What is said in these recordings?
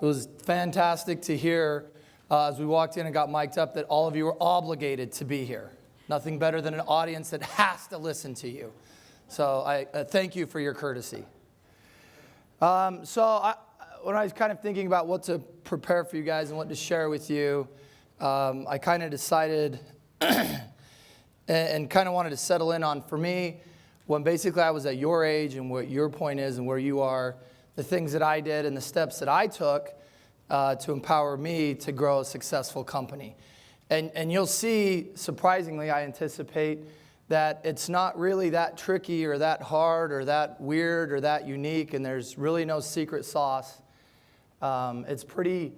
It was fantastic to hear as we walked in and got mic'd up that all of you were obligated to be here. Nothing better than an audience that has to listen to you. So I thank you for your courtesy. When I was kind of thinking about what to prepare for you guys and what to share with you, I kind of decided and kind of wanted to settle in on, for me, when basically I was at your age and what your point is and where you are, the things that I did and the steps that I took to empower me to grow a successful company. And you'll see, surprisingly, I anticipate that it's not really that tricky or that hard or that weird or that unique, and there's really no secret sauce. It's pretty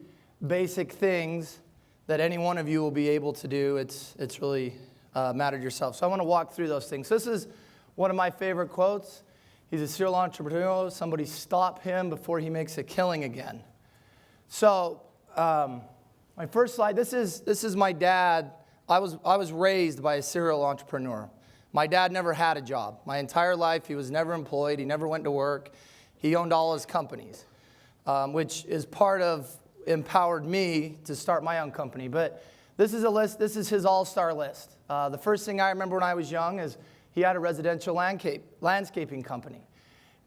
basic things that any one of you will be able to do. It's really mattered yourself. So I want to walk through those things. This is one of my favorite quotes. He's a serial entrepreneur. Somebody stop him before he makes a killing again. So my first slide, this is my dad. I was raised by a serial entrepreneur. My dad never had a job. My entire life, he was never employed. He never went to work. He owned all his companies, which is part of empowered me to start my own company. But this is a list. This is his all-star list. The first thing I remember when I was young is he had a residential landscaping company.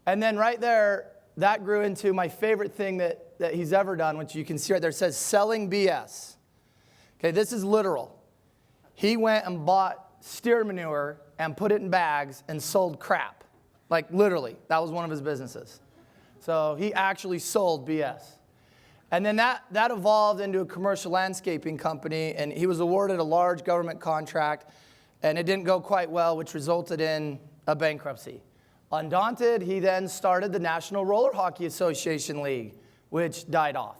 And then right there, that grew into my favorite thing that he's ever done, which you can see right there. It says selling BS. Okay, this is literal. He went and bought steer manure and put it in bags and sold crap. Like literally, that was one of his businesses. So he actually sold BS. And then that evolved into a commercial landscaping company, and he was awarded a large government contract, and it didn't go quite well, which resulted in a bankruptcy. Undaunted, he then started the National Roller Hockey Association League, which died off.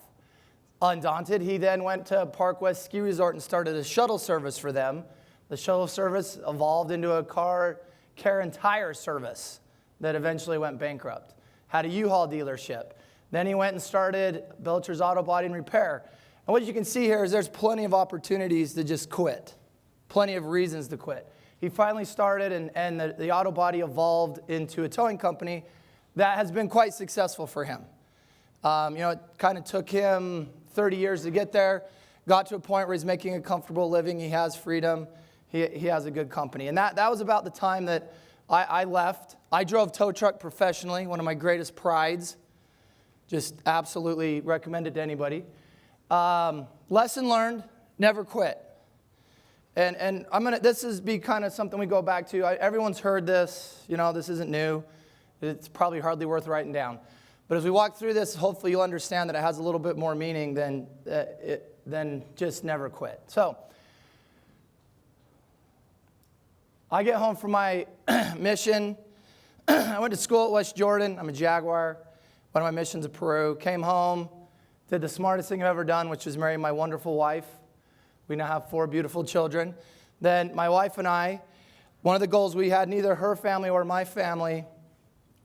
Undaunted, he then went to Park West Ski Resort and started a shuttle service for them. The shuttle service evolved into a car care and tire service that eventually went bankrupt. Had a U-Haul dealership. Then he went and started Blecher's Auto Body and Repair. And what you can see here is there's plenty of opportunities to just quit. Plenty of reasons to quit. He finally started, and the auto body evolved into a towing company that has been quite successful for him. It kind of took him 30 years to get there. Got to a point where he's making a comfortable living. He has freedom. He has a good company. And that was about the time that I left. I drove tow truck professionally, one of my greatest prides. Just absolutely recommend it to anybody. Lesson learned, never quit. And this is be kind of something we go back to. Everyone's heard this. This isn't new. It's probably hardly worth writing down. But as we walk through this, hopefully you'll understand that it has a little bit more meaning than just never quit. So I get home from my mission. I went to school at West Jordan. I'm a Jaguar. One of my missions in Peru. Came home, did the smartest thing I've ever done, which was marry my wonderful wife. We now have 4 beautiful children. Then my wife and I, one of the goals we had, neither her family or my family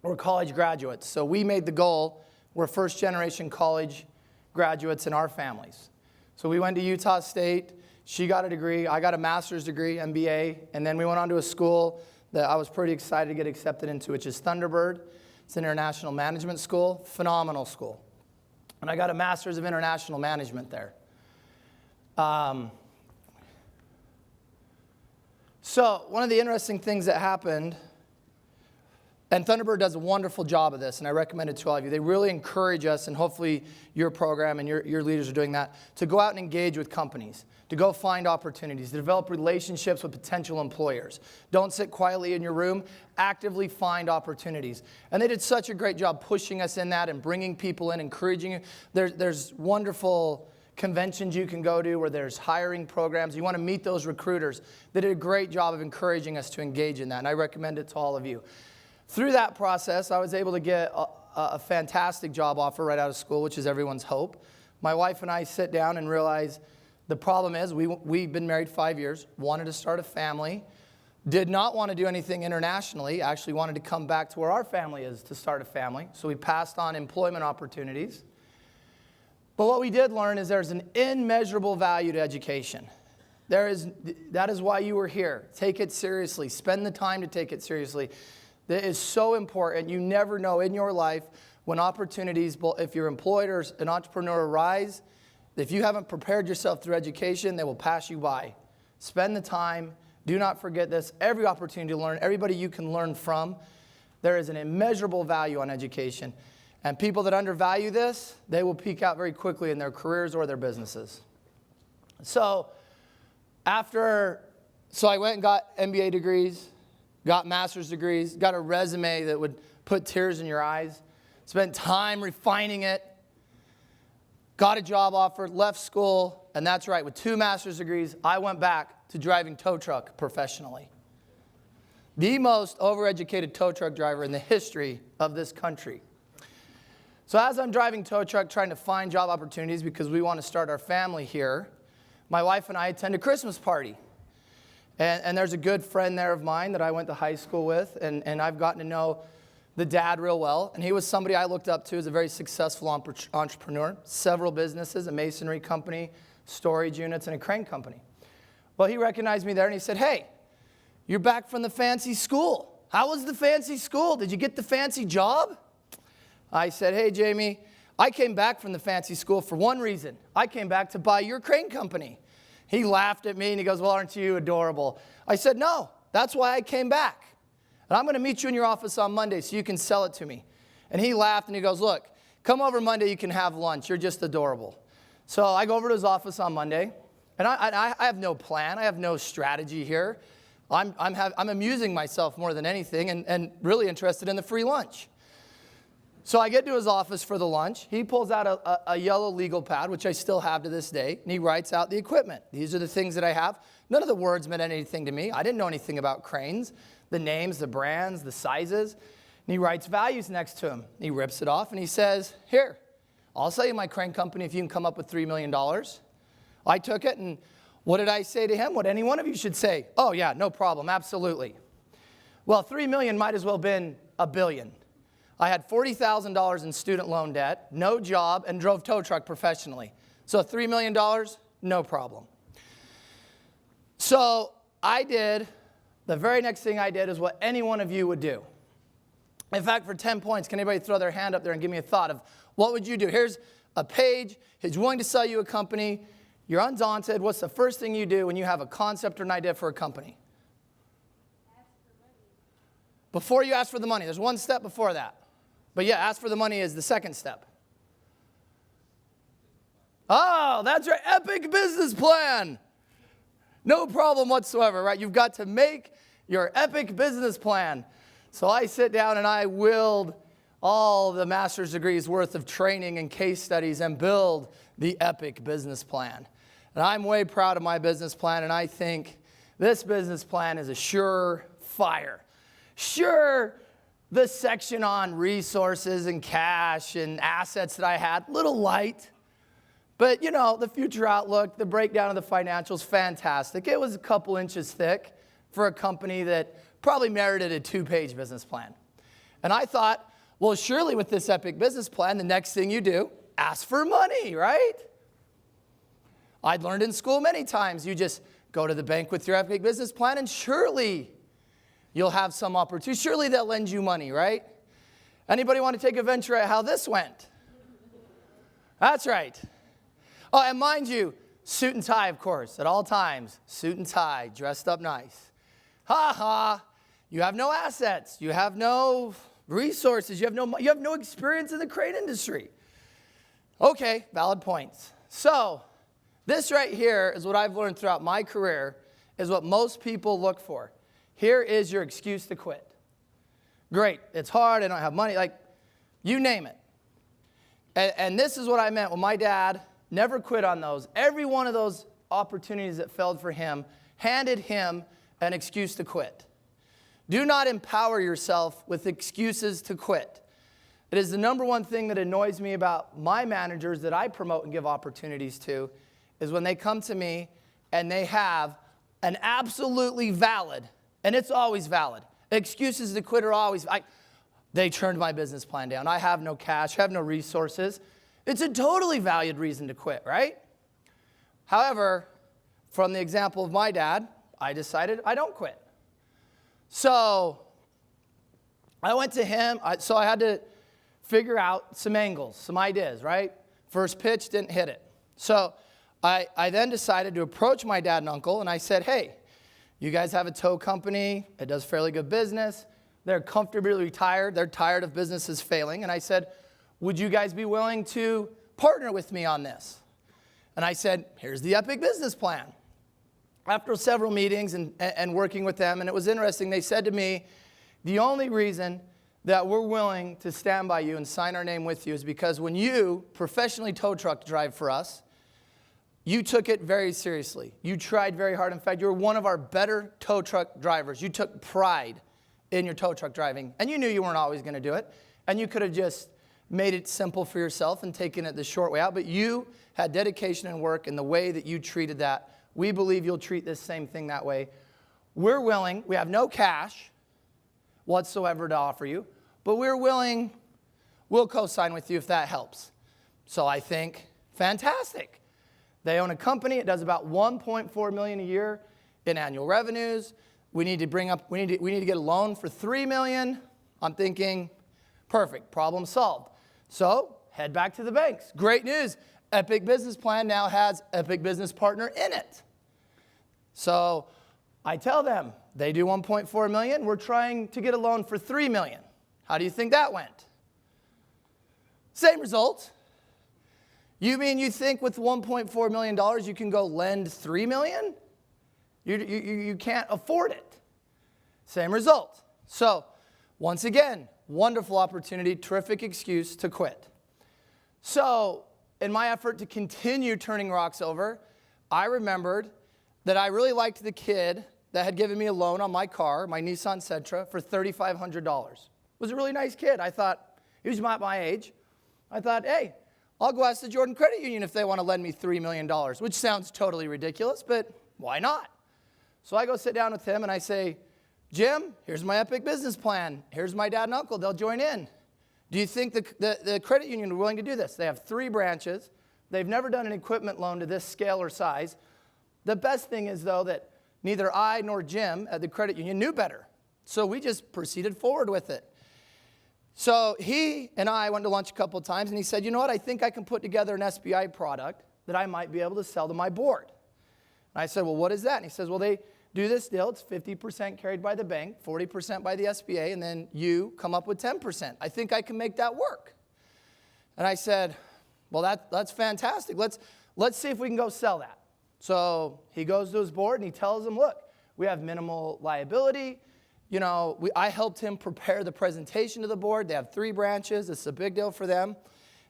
were college graduates. So we made the goal, we're first-generation college graduates in our families. So we went to Utah State. She got a degree. I got a master's degree, MBA. And then we went on to a school that I was pretty excited to get accepted into, which is Thunderbird. It's an international management school, phenomenal school. And I got a master's of international management there. So one of the interesting things that happened, and Thunderbird does a wonderful job of this, and I recommend it to all of you. They really encourage us, and hopefully your program and your leaders are doing that, to go out and engage with companies, to go find opportunities, to develop relationships with potential employers. Don't sit quietly in your room. Actively find opportunities. And they did such a great job pushing us in that and bringing people in, encouraging you. There's wonderful conventions you can go to where there's hiring programs. You want to meet those recruiters. They did a great job of encouraging us to engage in that, and I recommend it to all of you. Through that process, I was able to get a fantastic job offer right out of school, which is everyone's hope. My wife and I sit down and realize the problem is we've been married 5 years, wanted to start a family, did not want to do anything internationally, actually wanted to come back to where our family is to start a family. So we passed on employment opportunities. But what we did learn is there's an immeasurable value to education. That is why you were here. Take it seriously. Spend the time to take it seriously. That is so important. You never know in your life when opportunities, if you're employed or an entrepreneur, arise, if you haven't prepared yourself through education, they will pass you by. Spend the time. Do not forget this. Every opportunity to learn, everybody you can learn from, there is an immeasurable value on education. And people that undervalue this, they will peak out very quickly in their careers or their businesses. So I went and got MBA degrees, got master's degrees, got a resume that would put tears in your eyes, spent time refining it, got a job offer, left school, and that's right, with 2 master's degrees, I went back to driving tow truck professionally. The most overeducated tow truck driver in the history of this country. So as I'm driving tow truck, trying to find job opportunities because we want to start our family here, my wife and I attend a Christmas party. And there's a good friend there of mine that I went to high school with, and I've gotten to know the dad real well. And he was somebody I looked up to as a very successful entrepreneur, several businesses, a masonry company, storage units, and a crane company. Well, he recognized me there, and he said, "Hey, you're back from the fancy school. How was the fancy school? Did you get the fancy job?" I said, "Hey, Jamie, I came back from the fancy school for one reason. I came back to buy your crane company." He laughed at me and he goes, "Well, aren't you adorable?" I said, "No, that's why I came back. And I'm going to meet you in your office on Monday so you can sell it to me." And he laughed and he goes, "Look, come over Monday, you can have lunch. You're just adorable." So I go over to his office on Monday, and I have no plan. I have no strategy here. I'm amusing myself more than anything and really interested in the free lunch. So I get to his office for the lunch. He pulls out a yellow legal pad, which I still have to this day, and he writes out the equipment. These are the things that I have. None of the words meant anything to me. I didn't know anything about cranes, the names, the brands, the sizes. And he writes values next to him. He rips it off, and he says, "Here, I'll sell you my crane company if you can come up with $3 million. I took it, and what did I say to him? What any one of you should say. "Oh, yeah, no problem, absolutely." Well, $3 million might as well have been $1 billion. I had $40,000 in student loan debt, no job, and drove tow truck professionally. So $3 million, no problem. So the very next thing I did is what any one of you would do. In fact, for 10 points, can anybody throw their hand up there and give me a thought of what would you do? Here's a page. He's willing to sell you a company. You're undaunted. What's the first thing you do when you have a concept or an idea for a company? Ask for money. Before you ask for the money, there's one step before that. But yeah, ask for the money is the second step. Oh, that's right. Epic business plan. No problem whatsoever, right? You've got to make your epic business plan. So I sit down and I willed all the master's degrees worth of training and case studies and build the epic business plan. And I'm way proud of my business plan, and I think this business plan is a surefire. Sure, the section on resources and cash and assets that I had, little light. But, the future outlook, the breakdown of the financials, fantastic. It was a couple inches thick for a company that probably merited a 2-page business plan. And I thought, well, surely with this epic business plan, the next thing you do, ask for money, right? I'd learned in school many times, you just go to the bank with your epic business plan and surely you'll have some opportunity. Surely they'll lend you money, right? Anybody want to take a venture at how this went? That's right. Oh, and mind you, suit and tie, of course, at all times. Suit and tie, dressed up nice. Ha ha, you have no assets. You have no resources. You have no experience in the crane industry. Okay, valid points. So this right here is what I've learned throughout my career is what most people look for. Here is your excuse to quit. Great, it's hard, I don't have money, you name it. And this is what I meant when my dad never quit on those. Every one of those opportunities that failed for him handed him an excuse to quit. Do not empower yourself with excuses to quit. It is the number one thing that annoys me about my managers that I promote and give opportunities to is when they come to me and they have an absolutely valid, and it's always valid, excuses to quit are always, they turned my business plan down. I have no cash, I have no resources. It's a totally valid reason to quit, right? However, from the example of my dad, I decided I don't quit. So I went to him, so I had to figure out some angles, some ideas, right? First pitch, didn't hit it. So I then decided to approach my dad and uncle, and I said, hey, you guys have a tow company. It does fairly good business. They're comfortably retired. They're tired of businesses failing. And I said, would you guys be willing to partner with me on this? And I said, here's the epic business plan. After several meetings and working with them, and it was interesting, they said to me, the only reason that we're willing to stand by you and sign our name with you is because when you professionally tow truck drive for us, you took it very seriously. You tried very hard. In fact, you were one of our better tow truck drivers. You took pride in your tow truck driving, and you knew you weren't always going to do it, and you could have just made it simple for yourself and taken it the short way out, but you had dedication and work in the way that you treated that. We believe you'll treat this same thing that way. We're willing. We have no cash whatsoever to offer you, but we're willing. We'll co-sign with you if that helps. So I think, fantastic. They own a company. It does about $1.4 million a year in annual revenues. We need to get a loan for $3 million. I'm thinking, perfect, problem solved. So head back to the banks. Great news. Epic Business Plan now has Epic Business Partner in it. So I tell them, they do $1.4 million. We're trying to get a loan for $3 million. How do you think that went? Same result. You mean you think with $1.4 million you can go lend $3 million? You can't afford it. Same result. So once again, wonderful opportunity, terrific excuse to quit. So in my effort to continue turning rocks over, I remembered that I really liked the kid that had given me a loan on my car, my Nissan Sentra, for $3,500. Was a really nice kid. I thought, he was my age. I thought, hey, I'll go ask the Jordan Credit Union if they want to lend me $3 million, which sounds totally ridiculous, but why not? So I go sit down with him and I say, Jim, here's my epic business plan. Here's my dad and uncle. They'll join in. Do you think the credit union are willing to do this? They have 3 branches. They've never done an equipment loan to this scale or size. The best thing is, though, that neither I nor Jim at the credit union knew better. So we just proceeded forward with it. So he and I went to lunch a couple of times, and he said, you know what, I think I can put together an SBI product that I might be able to sell to my board. And I said, well, what is that? And he says, well, they do this deal. It's 50% carried by the bank, 40% by the SBA, and then you come up with 10%. I think I can make that work. And I said, well, that's fantastic. Let's see if we can go sell that. So he goes to his board, and he tells them, look, we have minimal liability. You know, I helped him prepare the presentation to the board. They have 3 branches. It's a big deal for them.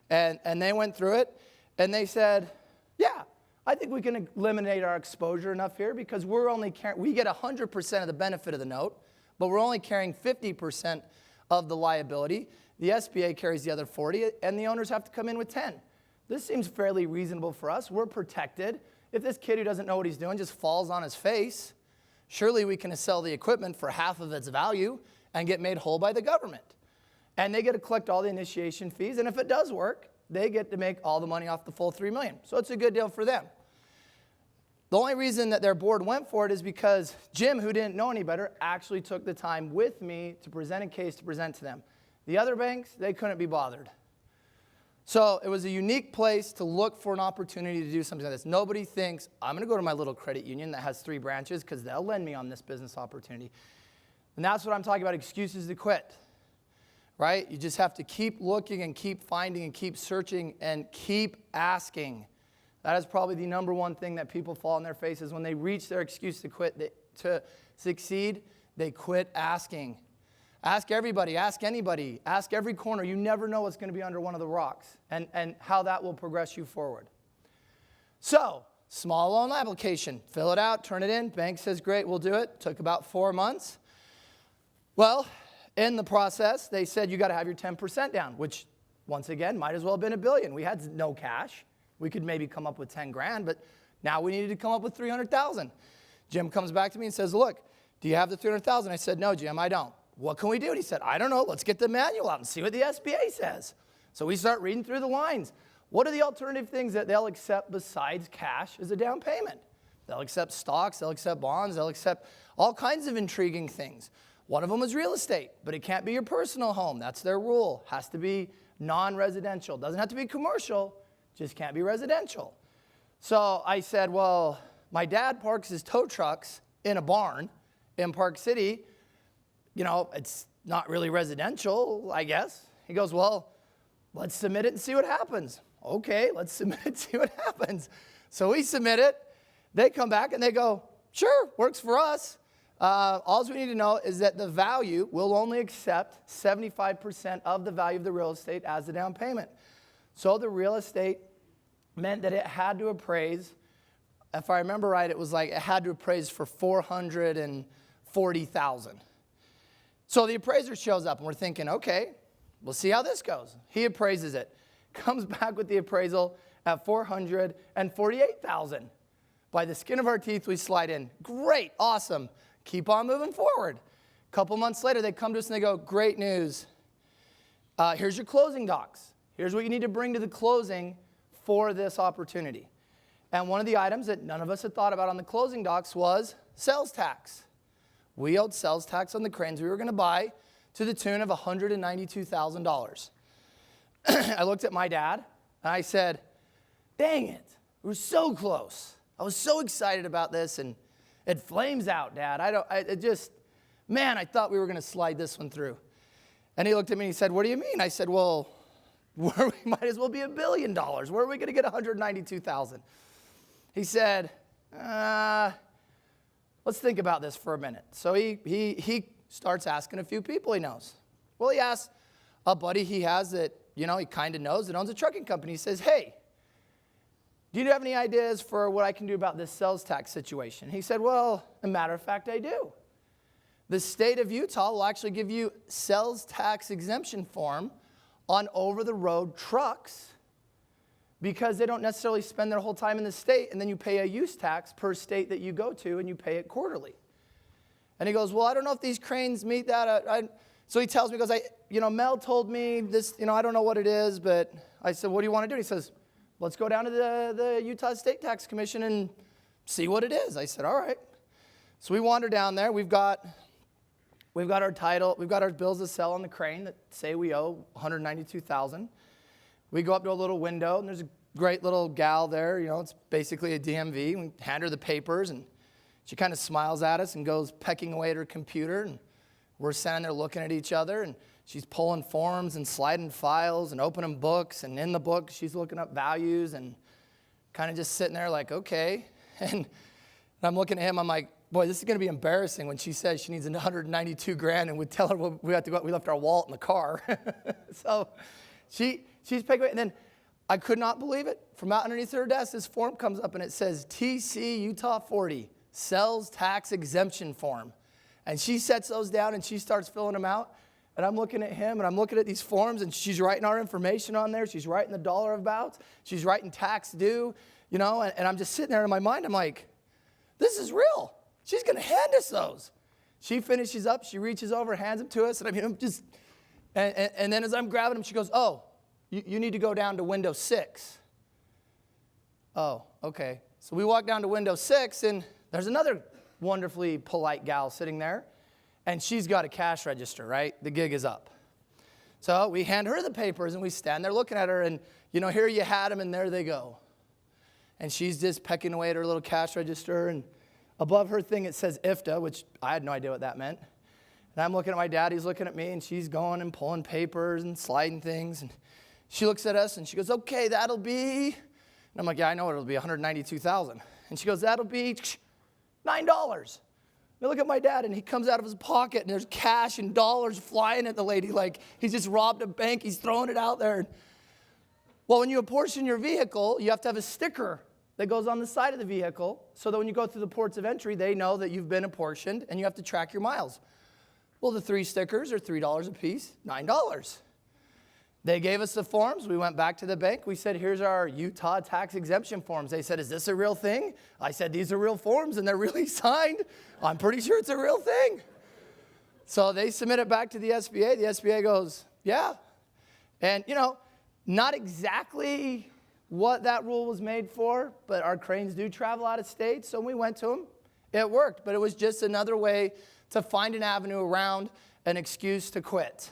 And they went through it, and they said, yeah, I think we can eliminate our exposure enough here because we get 100% of the benefit of the note, but we're only carrying 50% of the liability. The SBA carries the other 40, and the owners have to come in with 10. This seems fairly reasonable for us. We're protected. If this kid who doesn't know what he's doing just falls on his face, surely we can sell the equipment for half of its value and get made whole by the government. And they get to collect all the initiation fees, and if it does work, they get to make all the money off the full $3 million. So it's a good deal for them. The only reason that their board went for it is because Jim, who didn't know any better, actually took the time with me to present a case to present to them. The other banks, they couldn't be bothered. So it was a unique place to look for an opportunity to do something like this. Nobody thinks, I'm going to go to my little credit union that has 3 branches because they'll lend me on this business opportunity. And that's what I'm talking about, excuses to quit, right? You just have to keep looking and keep finding and keep searching and keep asking. That is probably the number one thing that people fall on their faces when they reach their excuse to quit. To succeed, they quit asking. Ask everybody, ask anybody, ask every corner. You never know what's going to be under one of the rocks and how that will progress you forward. So, small loan application. Fill it out, turn it in. Bank says, great, we'll do it. Took about 4 months. Well, in the process, they said you got to have your 10% down, which, once again, might as well have been $1 billion. We had no cash. We could maybe come up with 10 grand, but now we needed to come up with 300,000. Jim comes back to me and says, look, do you have the 300,000? I said, no, Jim, I don't. What can we do? And he said, I don't know. Let's get the manual out and see what the SBA says. So we start reading through the lines. What are the alternative things that they'll accept besides cash as a down payment? They'll accept stocks. They'll accept bonds. They'll accept all kinds of intriguing things. One of them was real estate, but it can't be your personal home. That's their rule. Has to be non-residential. Doesn't have to be commercial, just can't be residential. So I said, well, my dad parks his tow trucks in a barn in Park City. You know, it's not really residential, I guess. He goes, well, let's submit it and see what happens. Okay, let's submit it and see what happens. So we submit it. They come back and they go, sure, works for us. All we need to know is that the value will only accept 75% of the value of the real estate as the down payment. So the real estate meant that it had to appraise, if I remember right, it was like it had to appraise for $440,000. So the appraiser shows up and we're thinking, okay, we'll see how this goes. He appraises it, comes back with the appraisal at $448,000. By the skin of our teeth, we slide in. Great, awesome. Keep on moving forward. A couple months later, they come to us and they go, great news. Here's your closing docs. Here's what you need to bring to the closing for this opportunity. And one of the items that none of us had thought about on the closing docs was sales tax. We owed sales tax on the cranes we were going to buy to the tune of $192,000. I looked at my dad and I said, dang it, we were so close. I was so excited about this, and it flames out, Dad. I thought we were going to slide this one through. And he looked at me and he said, what do you mean? I said, well, we might as well be $1 billion. Where are we going to get $192,000? He said, let's think about this for a minute. So he starts asking a few people he knows. Well, he asked a buddy he has that, he kind of knows that owns a trucking company. He says, hey, do you have any ideas for what I can do about this sales tax situation? He said, well, as a matter of fact, I do. The state of Utah will actually give you sales tax exemption form on over-the-road trucks because they don't necessarily spend their whole time in the state, and then you pay a use tax per state that you go to, and you pay it quarterly. And he goes, well, I don't know if these cranes meet that. So he tells me, he goes, Mel told me this, I don't know what it is, but I said, what do you want to do? And he says, let's go down to the Utah State Tax Commission and see what it is. I said, all right. So we wander down there. We've got our title. We've got our bills of sale on the crane that say we owe $192,000. We go up to a little window, and there's a great little gal there. It's basically a DMV. We hand her the papers, and she kind of smiles at us and goes pecking away at her computer. And we're standing there looking at each other, and she's pulling forms and sliding files and opening books. And in the book, she's looking up values and kind of just sitting there like, okay. And I'm looking at him. I'm like, boy, this is going to be embarrassing when she says she needs $192,000 and we tell her we left our wallet in the car. So she's picking away. And then I could not believe it. From out underneath her desk, this form comes up and it says TC Utah 40, Sales Tax Exemption Form. And she sets those down and she starts filling them out. And I'm looking at him, and I'm looking at these forms, and she's writing our information on there. She's writing the dollar amounts. She's writing tax due, and I'm just sitting there in my mind. I'm like, this is real. She's going to hand us those. She finishes up. She reaches over, hands them to us, and I'm just, and then as I'm grabbing them, she goes, oh, you need to go down to window 6. Oh, okay. So we walk down to window 6, and there's another wonderfully polite gal sitting there. And she's got a cash register, right? The gig is up. So we hand her the papers, and we stand there looking at her, and, here you had them, and there they go. And she's just pecking away at her little cash register, and above her thing it says IFTA, which I had no idea what that meant. And I'm looking at my dad, he's looking at me, and she's going and pulling papers and sliding things. And she looks at us, and she goes, okay, that'll be, and I'm like, yeah, I know what it'll be, $192,000. And she goes, that'll be $9. I look at my dad, and he comes out of his pocket, and there's cash and dollars flying at the lady like he's just robbed a bank. He's throwing it out there. Well, when you apportion your vehicle, you have to have a sticker that goes on the side of the vehicle so that when you go through the ports of entry, they know that you've been apportioned, and you have to track your miles. Well, the 3 stickers are $3 a piece, $9. They gave us the forms. We went back to the bank. We said, here's our Utah tax exemption forms. They said, is this a real thing? I said, these are real forms, and they're really signed. I'm pretty sure it's a real thing. So they submit it back to the SBA. The SBA goes, yeah. And, not exactly what that rule was made for, but our cranes do travel out of state, so we went to them. It worked, but it was just another way to find an avenue around an excuse to quit.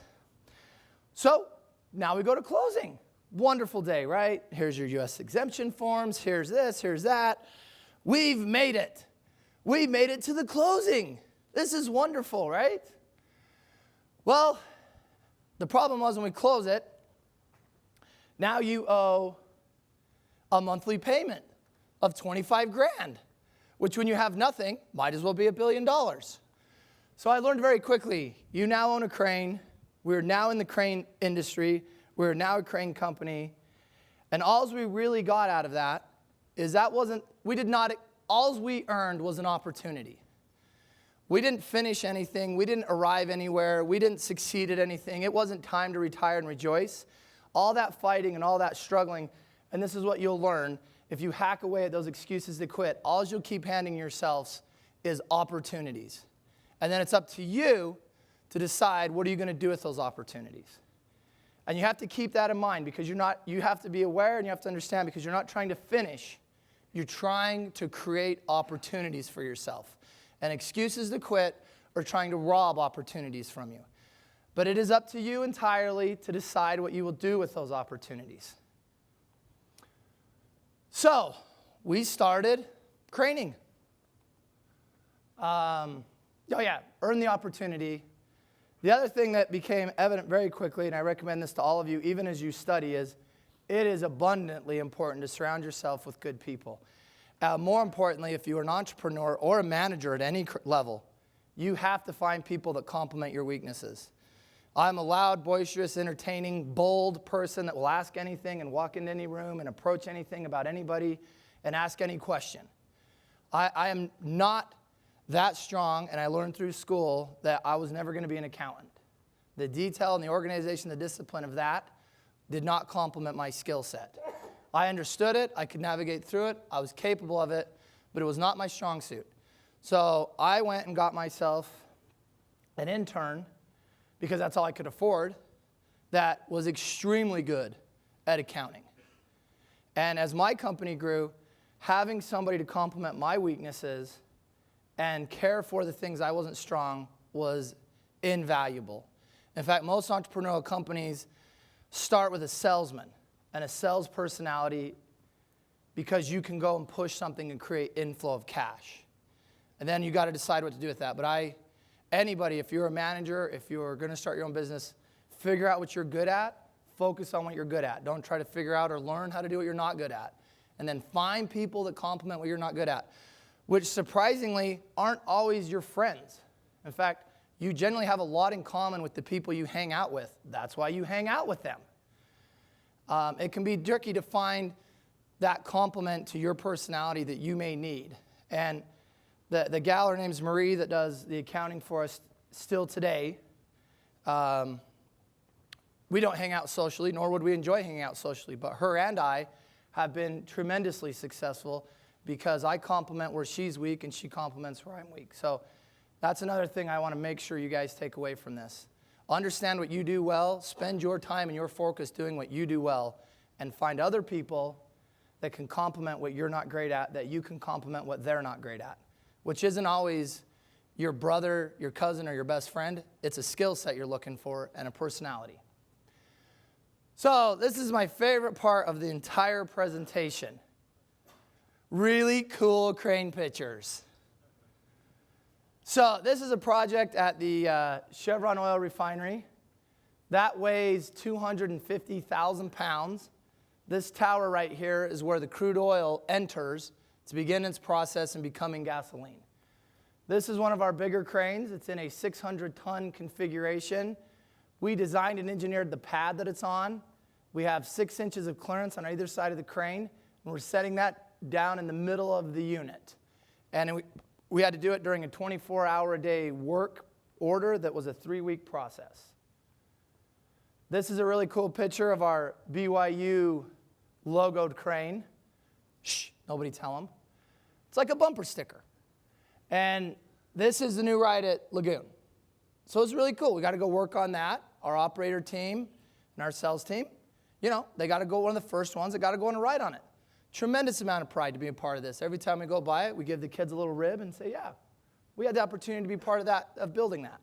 So now we go to closing. Wonderful day, right? Here's your U.S. exemption forms. Here's this, here's that. We've made it. We made it to the closing. This is wonderful, right? Well, the problem was when we close it, now you owe a monthly payment of 25 grand, which when you have nothing, might as well be $1 billion. So I learned very quickly, you now own a crane. We're now in the crane industry. We're now a crane company. And all we really got out of that is all we earned was an opportunity. We didn't finish anything. We didn't arrive anywhere. We didn't succeed at anything. It wasn't time to retire and rejoice. All that fighting and all that struggling, and this is what you'll learn, if you hack away at those excuses to quit, all you'll keep handing yourselves is opportunities. And then it's up to you to decide what are you going to do with those opportunities. And you have to keep that in mind because you have to be aware and you have to understand because you're not trying to finish. You're trying to create opportunities for yourself. And excuses to quit are trying to rob opportunities from you. But it is up to you entirely to decide what you will do with those opportunities. So, we started craning. Earn the opportunity. The other thing that became evident very quickly, and I recommend this to all of you, even as you study, is it is abundantly important to surround yourself with good people. More importantly, if you're an entrepreneur or a manager at any level, you have to find people that complement your weaknesses. I'm a loud, boisterous, entertaining, bold person that will ask anything and walk into any room and approach anything about anybody and ask any question. I am not that strong, and I learned through school that I was never going to be an accountant. The detail and the organization, the discipline of that did not complement my skill set. I understood it, I could navigate through it, I was capable of it, but it was not my strong suit. So I went and got myself an intern, because that's all I could afford, that was extremely good at accounting. And as my company grew, having somebody to complement my weaknesses and care for the things I wasn't strong was invaluable. In fact, most entrepreneurial companies start with a salesman and a sales personality because you can go and push something and create inflow of cash. And then you got to decide what to do with that. But anybody, if you're a manager, if you're going to start your own business, figure out what you're good at, focus on what you're good at. Don't try to figure out or learn how to do what you're not good at. And then find people that complement what you're not good at, which surprisingly aren't always your friends. In fact, you generally have a lot in common with the people you hang out with. That's why you hang out with them. It can be tricky to find that complement to your personality that you may need. And the gal, her name's Marie, that does the accounting for us still today. We don't hang out socially, nor would we enjoy hanging out socially. But her and I have been tremendously successful because I complement where she's weak and she complements where I'm weak. So that's another thing I want to make sure you guys take away from this. Understand what you do well, spend your time and your focus doing what you do well, and find other people that can complement what you're not great at, that you can complement what they're not great at, which isn't always your brother, your cousin, or your best friend. It's a skill set you're looking for and a personality. So this is my favorite part of the entire presentation. Really cool crane pictures. So this is a project at the Chevron oil refinery. That weighs 250,000 pounds. This tower right here is where the crude oil enters to begin its process in becoming gasoline. This is one of our bigger cranes. It's in a 600-ton configuration. We designed and engineered the pad that it's on. We have 6 inches of clearance on either side of the crane, and we're setting that down in the middle of the unit. And we had to do it during a 24-hour-a-day work order that was a 3-week process. This is a really cool picture of our BYU logoed crane. Shh, nobody tell them. It's like a bumper sticker. And this is the new ride at Lagoon. So it's really cool. We got to go work on that. Our operator team and our sales team, they got to go one of the first ones that got to go on a ride on it. Tremendous amount of pride to be a part of this. Every time we go by it, we give the kids a little rib and say, yeah, We had the opportunity to be part of that, of building that.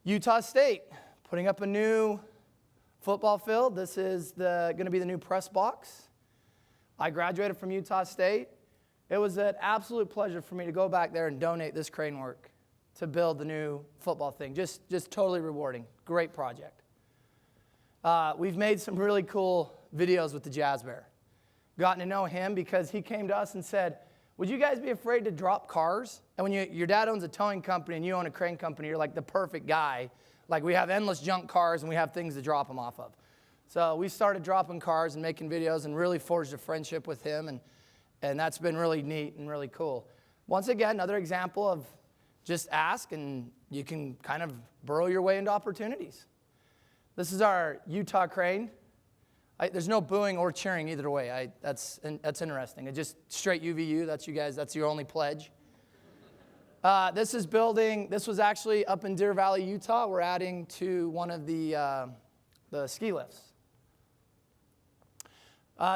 Utah State, putting up a new football field. This is going to be the new press box. I graduated from Utah State. It was an absolute pleasure for me to go back there and donate this crane work to build the new football thing. Just totally rewarding. Great project. We've made some really cool videos with the Jazz Bear. Gotten to know him because he came to us and said, would you guys be afraid to drop cars? And when your dad owns a towing company and you own a crane company, you're like the perfect guy. Like we have endless junk cars and we have things to drop them off of. So we started dropping cars and making videos and really forged a friendship with him. And that's been really neat and really cool. Once again, another example of just ask and you can kind of burrow your way into opportunities. This is our Utah crane. There's no booing or cheering either way. That's interesting. It's just straight UVU. That's you guys. That's your only pledge. This was actually up in Deer Valley, Utah. We're adding to one of the ski lifts.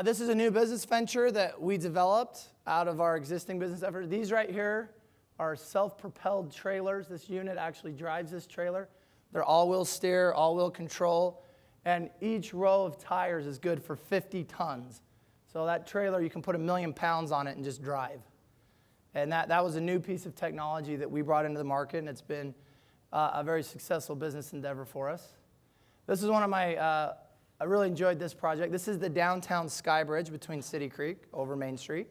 This is a new business venture that we developed out of our existing business effort. These right here are self-propelled trailers. This unit actually drives this trailer. They're all-wheel steer, all-wheel control, and each row of tires is good for 50 tons. So that trailer, you can put 1 million pounds on it and just drive. And that was a new piece of technology that we brought into the market, and it's been a very successful business endeavor for us. This is one of my, I really enjoyed this project. This is the downtown Sky Bridge between City Creek over Main Street.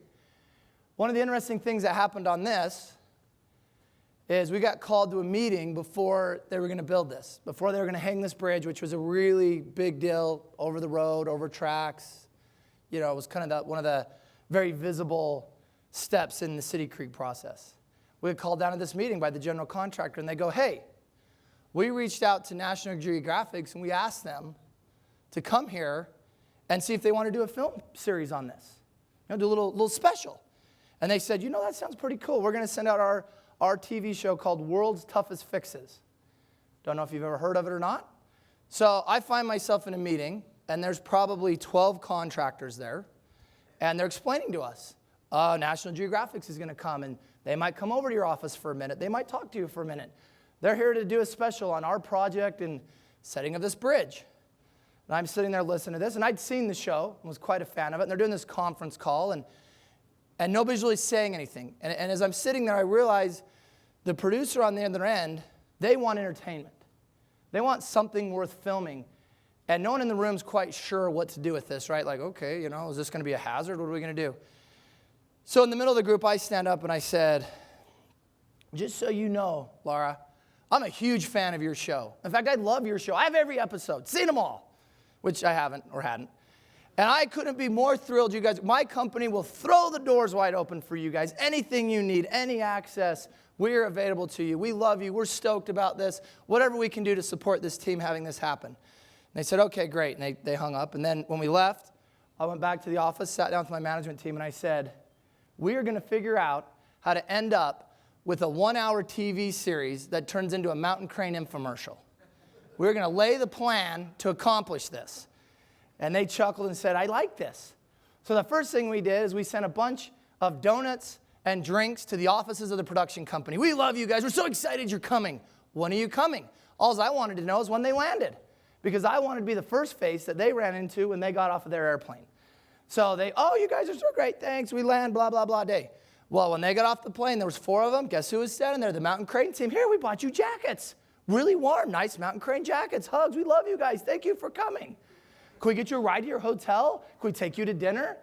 One of the interesting things that happened on this is we got called to a meeting before they were going to build this, before they were going to hang this bridge, which was a really big deal, over the road, over tracks. You know, it was kind of one of the very visible steps in the City Creek process. We got called down to this meeting by the general contractor, and they go, hey, we reached out to National Geographic, and we asked them to come here and see if they want to do a film series on this. You know, do a little special. And they said, you know, that sounds pretty cool. We're going to send out our TV show called World's Toughest Fixes. Don't know if you've ever heard of it or not. So I find myself in a meeting, and there's probably 12 contractors there, and they're explaining to us, National Geographic is going to come, and they might come over to your office for a minute. They might talk to you for a minute. They're here to do a special on our project and setting of this bridge. And I'm sitting there listening to this, and I'd seen the show and was quite a fan of it, and they're doing this conference call, and nobody's really saying anything. And as I'm sitting there, I realize the producer on the other end, they want entertainment. They want something worth filming. And no one in the room's quite sure what to do with this, right? Like, okay, you know, is this going to be a hazard? What are we going to do? So in the middle of the group, I stand up and I said, just so you know, Laura, I'm a huge fan of your show. In fact, I love your show. I have every episode, seen them all, which I haven't or hadn't. And I couldn't be more thrilled, you guys. My company will throw the doors wide open for you guys. Anything you need, any access, we are available to you. We love you. We're stoked about this. Whatever we can do to support this team having this happen. And they said, okay, great. And they hung up. And then when we left, I went back to the office, sat down with my management team, and I said, we are going to figure out how to end up with a 1-hour TV series that turns into a mountain crane infomercial. We're going to lay the plan to accomplish this. And they chuckled and said, I like this. So the first thing we did is we sent a bunch of donuts and drinks to the offices of the production company. We love you guys. We're so excited you're coming. When are you coming? All I wanted to know is when they landed, because I wanted to be the first face that they ran into when they got off of their airplane. So you guys are so great, thanks. We land, blah, blah, blah day. Well, when they got off the plane, there was 4 of them. Guess who was standing there? The mountain crane team. Here, we bought you jackets. Really warm, nice mountain crane jackets, hugs. We love you guys. Thank you for coming. Can we get you a ride to your hotel? Can we take you to dinner?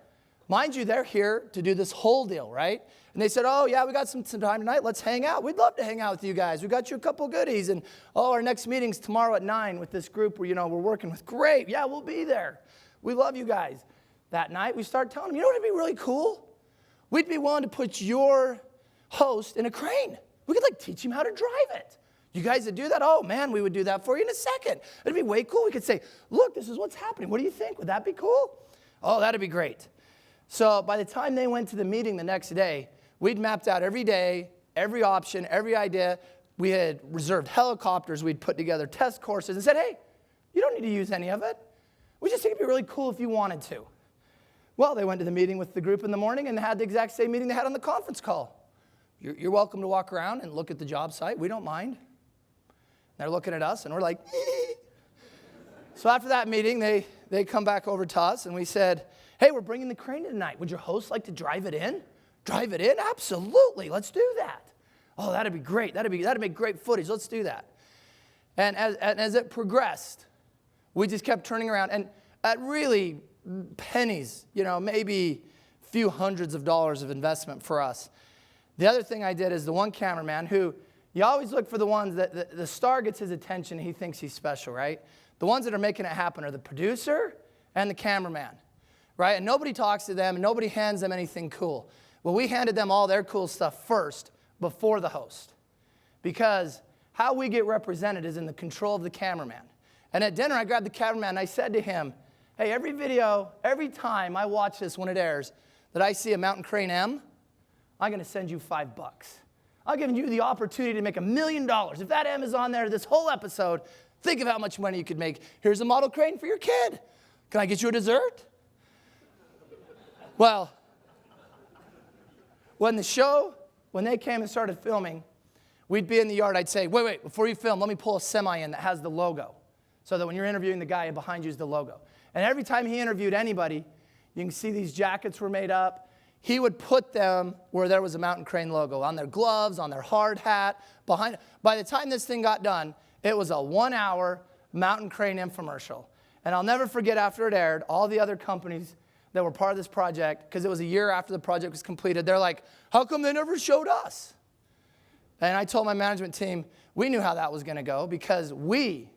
Mind you, they're here to do this whole deal, right? And they said, oh, yeah, we got some time tonight. Let's hang out. We'd love to hang out with you guys. We got you a couple goodies. And, our next meeting's tomorrow at 9 with this group we're working with. Great. Yeah, we'll be there. We love you guys. That night, we start telling them, you know what would be really cool? We'd be willing to put your host in a crane. We could, teach him how to drive it. You guys would do that? Oh, man, we would do that for you in a second. It'd be way cool. We could say, look, this is what's happening. What do you think? Would that be cool? Oh, that'd be great. So by the time they went to the meeting the next day, we'd mapped out every day, every option, every idea. We had reserved helicopters. We'd put together test courses and said, hey, you don't need to use any of it. We just think it'd be really cool if you wanted to. Well, they went to the meeting with the group in the morning and had the exact same meeting they had on the conference call. You're welcome to walk around and look at the job site. We don't mind. They're looking at us, and we're like, So after that meeting, they come back over to us, and we said, hey, we're bringing the crane tonight. Would your host like to drive it in? Drive it in? Absolutely. Let's do that. Oh, that'd be great. That'd make great footage. Let's do that. And as it progressed, we just kept turning around. And at really pennies, maybe a few hundreds of dollars of investment for us. The other thing I did is the one cameraman who, you always look for the ones that the star gets his attention, he thinks he's special, right? The ones that are making it happen are the producer and the cameraman, right? And nobody talks to them, and nobody hands them anything cool. Well, we handed them all their cool stuff first before the host, because how we get represented is in the control of the cameraman. And at dinner, I grabbed the cameraman, and I said to him, hey, every video, every time I watch this when it airs, that I see a mountain crane M, I'm going to send you $5. I'm giving you the opportunity to make $1 million. If that M is on there this whole episode, think of how much money you could make. Here's a model crane for your kid. Can I get you a dessert? Well, when they came and started filming, we'd be in the yard. I'd say, wait, before you film, let me pull a semi in that has the logo, so that when you're interviewing the guy behind you is the logo. And every time he interviewed anybody, you can see these jackets were made up. He would put them where there was a mountain crane logo, on their gloves, on their hard hat, behind. By the time this thing got done, it was a 1-hour mountain crane infomercial. And I'll never forget, after it aired, all the other companies that were part of this project, because it was a year after the project was completed, they're like, how come they never showed us? And I told my management team, we knew how that was going to go, because we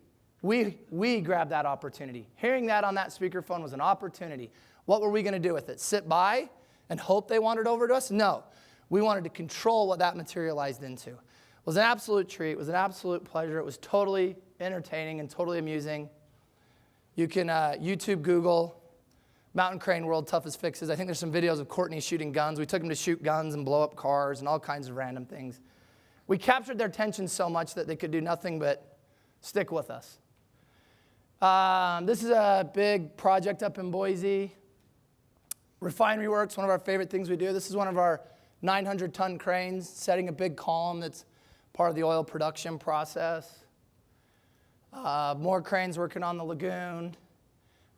grabbed that opportunity. Hearing that on that speakerphone was an opportunity. What were we going to do with it? Sit by and hope they wandered over to us? No. We wanted to control what that materialized into. It was an absolute treat. It was an absolute pleasure. It was totally entertaining and totally amusing. You can YouTube, Google, Mountain Crane World Toughest Fixes. I think there's some videos of Courtney shooting guns. We took him to shoot guns and blow up cars and all kinds of random things. We captured their attention so much that they could do nothing but stick with us. This is a big project up in Boise. Refinery works, one of our favorite things we do. This is one of our 900-ton cranes, setting a big column that's part of the oil production process. More cranes working on the lagoon.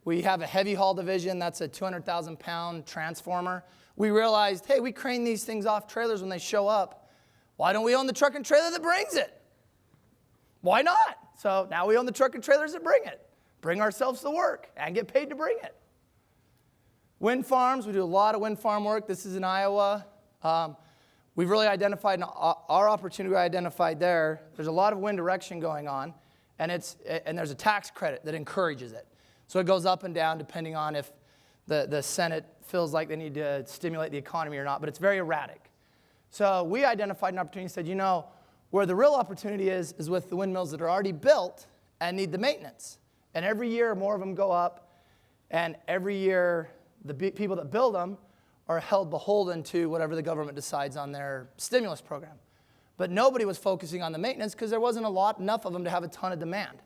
We have a heavy haul division. That's a 200,000-pound transformer. We realized, hey, we crane these things off trailers when they show up. Why don't we own the truck and trailer that brings it? Why not? So now we own the truck and trailers that bring it. Bring ourselves to work and get paid to bring it. Wind farms, we do a lot of wind farm work. This is in Iowa. We've really identified our opportunity we identified there. There's a lot of wind direction going on, and there's a tax credit that encourages it. So it goes up and down depending on if the Senate feels like they need to stimulate the economy or not, but it's very erratic. So we identified an opportunity and said, where the real opportunity is with the windmills that are already built and need the maintenance. And every year more of them go up, and every year the people that build them are held beholden to whatever the government decides on their stimulus program. But nobody was focusing on the maintenance because there wasn't enough of them to have a ton of demand.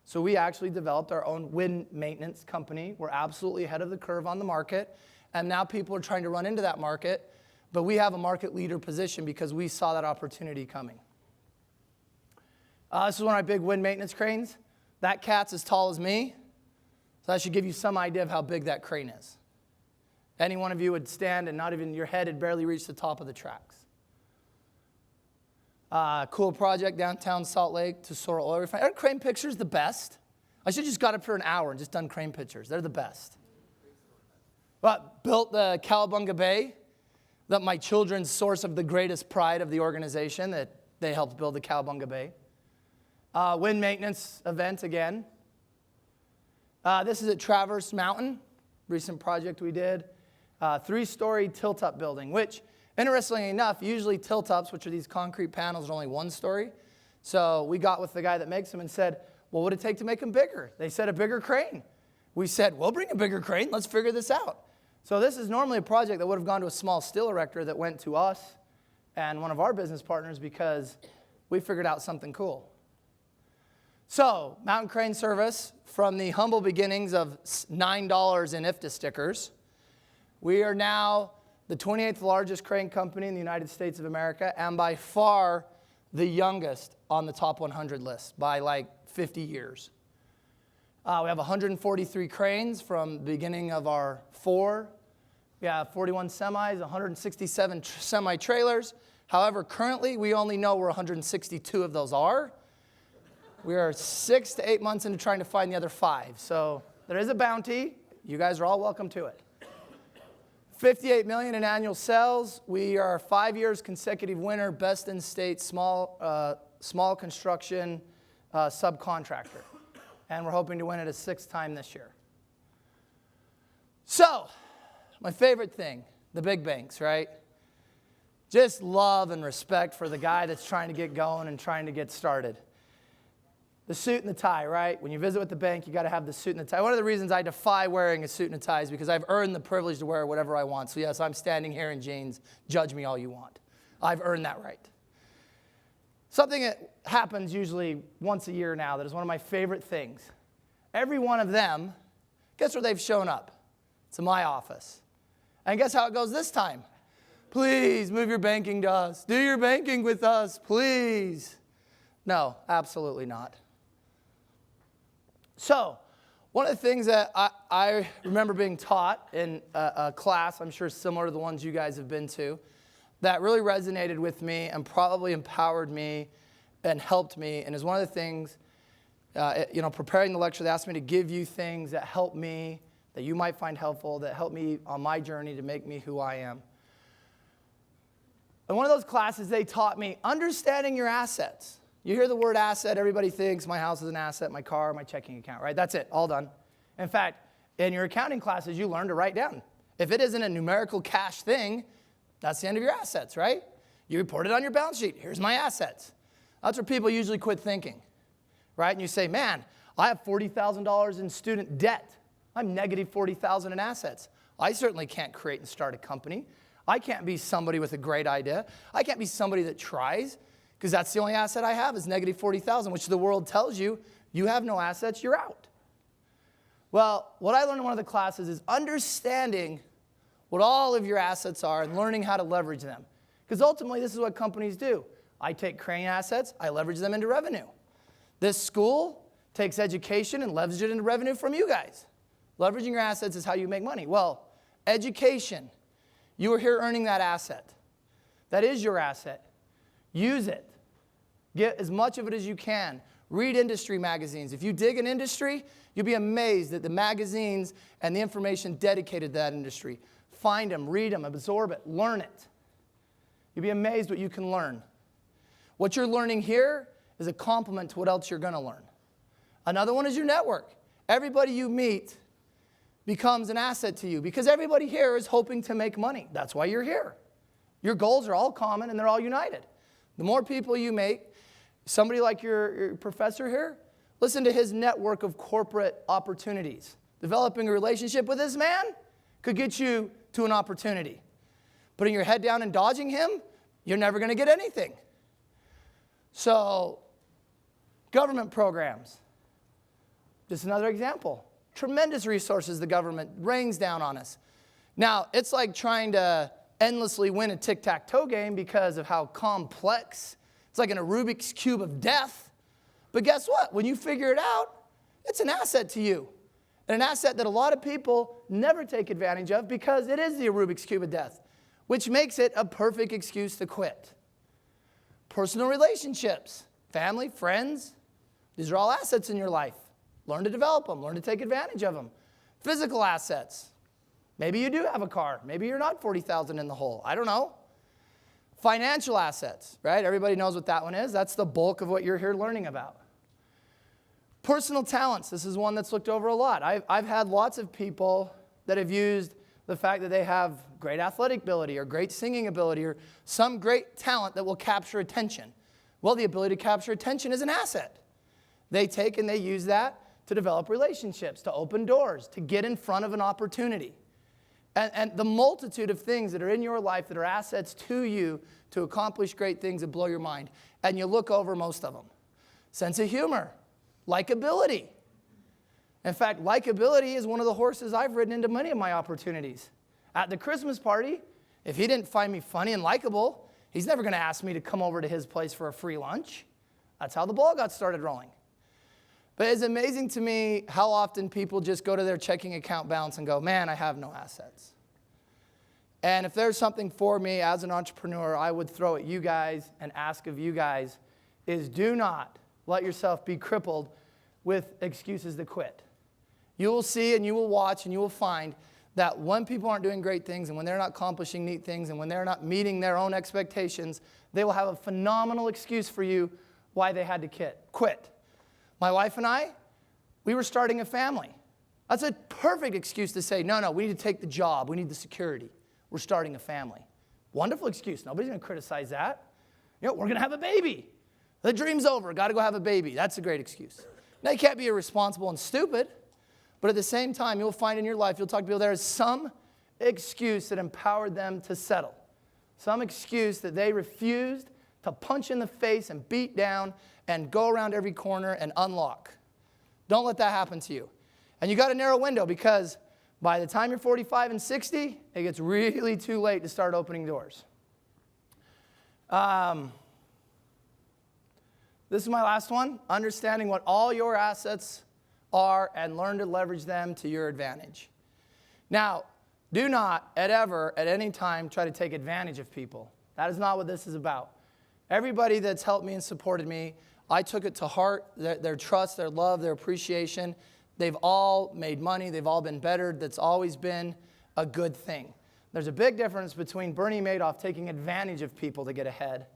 So we actually developed our own wind maintenance company. We're absolutely ahead of the curve on the market, and now people are trying to run into that market, but we have a market leader position because we saw that opportunity coming. This is one of our big wind maintenance cranes. That cat's as tall as me, so that should give you some idea of how big that crane is. Any one of you would stand and not even your head had barely reached the top of the tracks. Cool project downtown Salt Lake to Sorrel Oil Refinery. Aren't crane pictures the best? I should have just got up for an hour and just done crane pictures. They're the best. Built the Cowabunga Bay, that my children's source of the greatest pride of the organization, that they helped build the Cowabunga Bay. Wind maintenance event again. This is at Traverse Mountain, recent project we did. 3-story tilt-up building, which, interestingly enough, usually tilt-ups, which are these concrete panels, are only 1 story. So we got with the guy that makes them and said, what would it take to make them bigger? They said a bigger crane. We said, we'll bring a bigger crane. Let's figure this out. So this is normally a project that would have gone to a small steel erector that went to us and one of our business partners because we figured out something cool. So Mountain Crane Service, from the humble beginnings of $9 in IFTA stickers, we are now the 28th largest crane company in the United States of America, and by far the youngest on the top 100 list by like 50 years. We have 143 cranes from the beginning of our 4. We have 41 semis, 167 semi-trailers. However, currently, we only know where 162 of those are. We are 6 to 8 months into trying to find the other 5. So there is a bounty. You guys are all welcome to it. $58 million in annual sales. We are 5 years consecutive winner, best in state small construction subcontractor. And we're hoping to win it a 6th time this year. So, my favorite thing, the big banks, right? Just love and respect for the guy that's trying to get going and trying to get started. The suit and the tie, right? When you visit with the bank, you got to have the suit and the tie. One of the reasons I defy wearing a suit and a tie is because I've earned the privilege to wear whatever I want. So yes, I'm standing here in jeans. Judge me all you want. I've earned that right. Something that happens usually once a year now that is one of my favorite things. Every one of them, guess where they've shown up? It's in my office. And guess how it goes this time? Please move your banking to us. Do your banking with us, please. No, absolutely not. So, one of the things that I remember being taught in a class, I'm sure similar to the ones you guys have been to, that really resonated with me and probably empowered me and helped me, and is one of the things, preparing the lecture, they asked me to give you things that help me, that you might find helpful, that help me on my journey to make me who I am. In one of those classes, they taught me understanding your assets. You hear the word asset, everybody thinks my house is an asset, my car, my checking account, right? That's it, all done. In fact, in your accounting classes, you learn to write down. If it isn't a numerical cash thing, that's the end of your assets, right? You report it on your balance sheet. Here's my assets. That's where people usually quit thinking, right? And you say, man, I have $40,000 in student debt. I'm negative $40,000 in assets. I certainly can't create and start a company. I can't be somebody with a great idea. I can't be somebody that tries, because that's the only asset I have is negative $40,000, which the world tells you, you have no assets, you're out. Well, what I learned in one of the classes is understanding what all of your assets are and learning how to leverage them. Because ultimately, this is what companies do. I take crane assets, I leverage them into revenue. This school takes education and leverages it into revenue from you guys. Leveraging your assets is how you make money. Well, education, you are here earning that asset. That is your asset. Use it. Get as much of it as you can. Read industry magazines. If you dig an industry, you'll be amazed at the magazines and the information dedicated to that industry. Find them, read them, absorb it, learn it. You'll be amazed what you can learn. What you're learning here is a complement to what else you're going to learn. Another one is your network. Everybody you meet becomes an asset to you because everybody here is hoping to make money. That's why you're here. Your goals are all common and they're all united. The more people you make, somebody like your professor here, listen to his network of corporate opportunities. Developing a relationship with this man could get you to an opportunity. Putting your head down and dodging him, you're never going to get anything. So, government programs. Just another example. Tremendous resources the government rains down on us. Now, it's like trying to endlessly win a tic-tac-toe game because of how complex. It's like in a Rubik's Cube of death. But guess what? When you figure it out, it's an asset to you. And an asset that a lot of people never take advantage of because it is the Rubik's Cube of death, which makes it a perfect excuse to quit. Personal relationships, family, friends, these are all assets in your life. Learn to develop them. Learn to take advantage of them. Physical assets. Maybe you do have a car. Maybe you're not 40,000 in the hole. I don't know. Financial assets, right? Everybody knows what that one is. That's the bulk of what you're here learning about. Personal talents. This is one that's looked over a lot. I've had lots of people that have used the fact that they have great athletic ability or great singing ability or some great talent that will capture attention. Well, the ability to capture attention is an asset. They take and they use that to develop relationships, to open doors, to get in front of an opportunity. And the multitude of things that are in your life that are assets to you to accomplish great things that blow your mind. And you look over most of them. Sense of humor, likability. In fact, likability is one of the horses I've ridden into many of my opportunities. At the Christmas party, If he didn't find me funny and likable, he's never going to ask me to come over to his place for a free lunch. That's how the ball got started rolling. But it's amazing to me how often people just go to their checking account balance and go, man, I have no assets. And if there's something for me as an entrepreneur, I would throw at you guys and ask of you guys is do not let yourself be crippled with excuses to quit. You will see and you will watch and you will find that when people aren't doing great things and when they're not accomplishing neat things and when they're not meeting their own expectations, they will have a phenomenal excuse for you why they had to quit. My wife and I, we were starting a family. That's a perfect excuse to say, no, we need to take the job. We need the security. We're starting a family. Wonderful excuse. Nobody's going to criticize that. We're going to have a baby. The dream's over. Got to go have a baby. That's a great excuse. Now, you can't be irresponsible and stupid, but at the same time, you'll find in your life, you'll talk to people, there is some excuse that empowered them to settle. Some excuse that they refused to punch in the face and beat down and go around every corner and unlock. Don't let that happen to you. And you got a narrow window because by the time you're 45 and 60, it gets really too late to start opening doors. This is my last one. Understanding what all your assets are and learn to leverage them to your advantage. Now, do not at any time try to take advantage of people. That is not what this is about. Everybody that's helped me and supported me, I took it to heart, their trust, their love, their appreciation. They've all made money. They've all been bettered. That's always been a good thing. There's a big difference between Bernie Madoff taking advantage of people to get ahead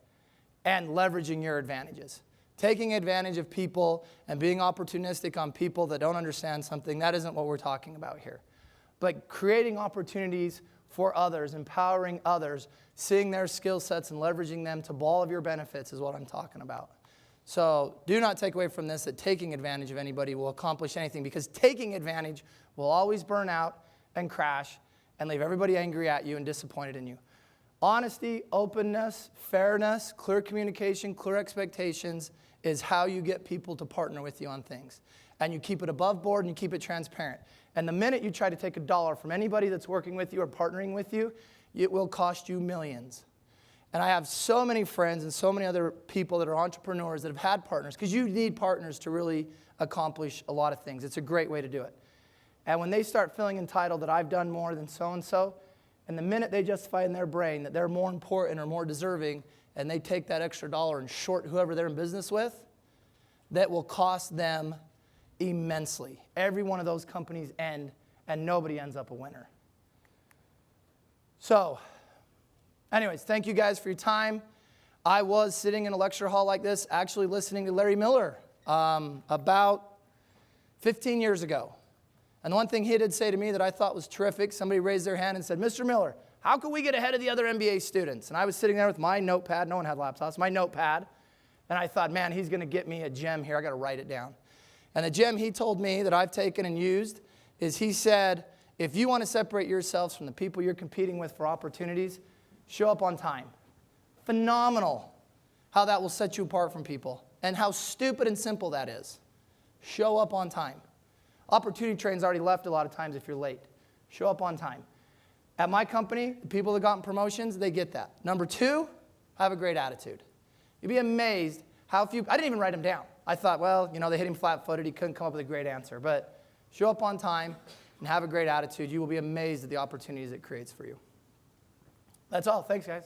and leveraging your advantages. Taking advantage of people and being opportunistic on people that don't understand something, that isn't what we're talking about here. But creating opportunities for others, empowering others, seeing their skill sets and leveraging them to all of your benefits is what I'm talking about. So do not take away from this that taking advantage of anybody will accomplish anything, because taking advantage will always burn out and crash and leave everybody angry at you and disappointed in you. Honesty, openness, fairness, clear communication, clear expectations is how you get people to partner with you on things. And you keep it above board and you keep it transparent. And the minute you try to take $1 from anybody that's working with you or partnering with you, it will cost you millions. And I have so many friends and so many other people that are entrepreneurs that have had partners, because you need partners to really accomplish a lot of things. It's a great way to do it. And when they start feeling entitled that I've done more than so-and-so, and the minute they justify in their brain that they're more important or more deserving, and they take that extra $1 and short whoever they're in business with, that will cost them immensely. Every one of those companies end, and nobody ends up a winner. So, anyways, thank you guys for your time. I was sitting in a lecture hall like this, actually listening to Larry Miller about 15 years ago. And the one thing he did say to me that I thought was terrific, somebody raised their hand and said, Mr. Miller, how can we get ahead of the other MBA students? And I was sitting there with my notepad. No one had laptops. My notepad. And I thought, man, he's going to get me a gem here. I got to write it down. And the gem he told me that I've taken and used is he said, if you want to separate yourselves from the people you're competing with for opportunities, show up on time. Phenomenal how that will set you apart from people and how stupid and simple that is. Show up on time. Opportunity train's already left a lot of times if you're late. Show up on time. At my company, the people that gotten promotions, they get that. Number 2, have a great attitude. You'd be amazed how few, I didn't even write them down. I thought, well, they hit him flat-footed. He couldn't come up with a great answer. But show up on time and have a great attitude. You will be amazed at the opportunities it creates for you. That's all. Thanks, guys.